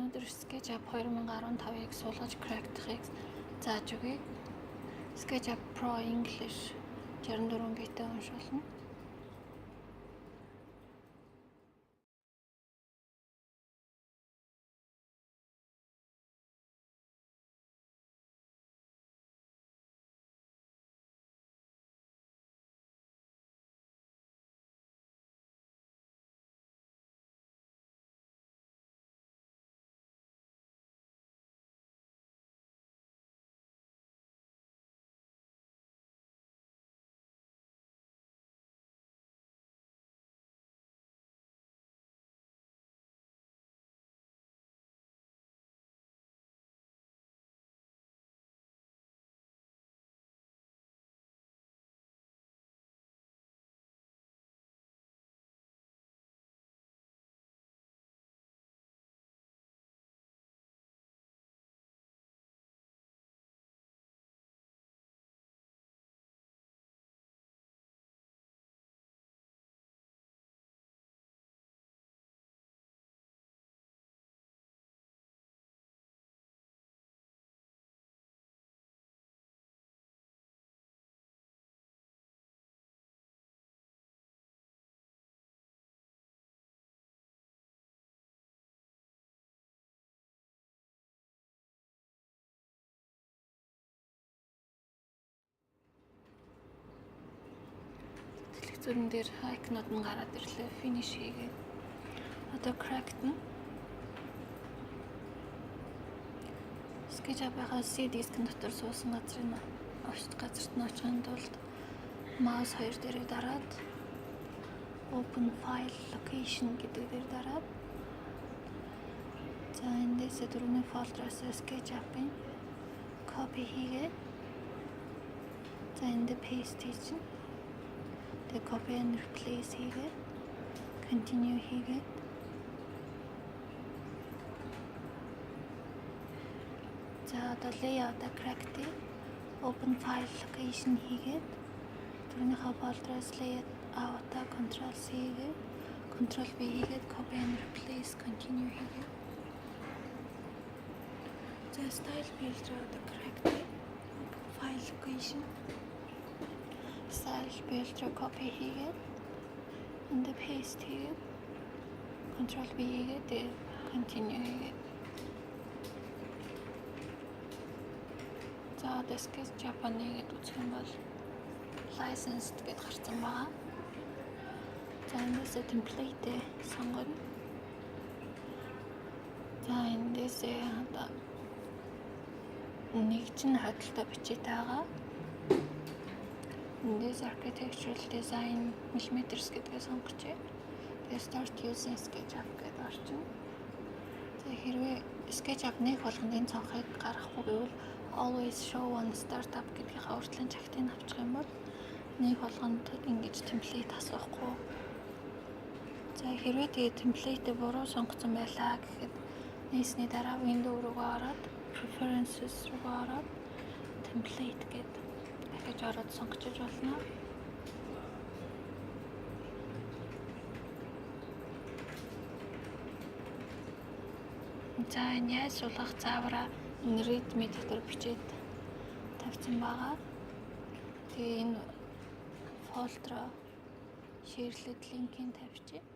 Өнөөдөр SketchUp 2015-ыг суулгаж crack-дахыг зааж өгье. SketchUp Pro English 64 гитэ уншуулна. Зүүн дээр icon-ууд нь гараад ирлээ. Finish хийгээд. Одоо crack-д нь SketchUp-ийнхаа C дискийн дотор суусан газрын газарт нь очихын тулд mouse хоёр дээрээ дараад open file location гэдэг дээр дараад за эндээс дөрөвний фолдераас SketchUp-ын copy хийгээд за энд paste хийж copy and replace хийгээд continue хийгээд за одоо layout-а crack-тэй open file location хийгээд түрүүнийхээ фолдераас layout-а control C хийгээд control V хийгээд copy and replace continue хийгээд за style filter одоо crack-тэй open file location style filter copy хийгээд энд paste хийгээд control V хийгээд continue хийгээд за одоо SketchUp нэгэд үзэх юм бол licensed гэдээ гарсан байгаа. За эндээс template сонгоно. За эндээс одоо нэг чинь хадгалтай бичиж байгаа. Эндээс architectural design millimeters гэдгээ сонгочихъя. Тэгээ start using SketchUp гэдээ орчин. За хэрвээ SketchUp нэг болгонд энэ цонхыг гаргахгүй гэвэл always show on startup гэдгийнхаа урьдчилан чагтыг авчих юм бол нэг болгонд ингэж template асуухгүй. За хэрвээ тэгээ template буруу сонгоцсон байлаа гэхэд нийсний дараа window руугаа ороод preferences руугаа ороод template гэдэг дахиж ороод сонгочиж болно. За энэ яаж суулгах заавраа энэ readme дотор бичээд тавьсан байгаа. Тэгээ энэ фолдероо шеэрлээд линкийг тавьчих.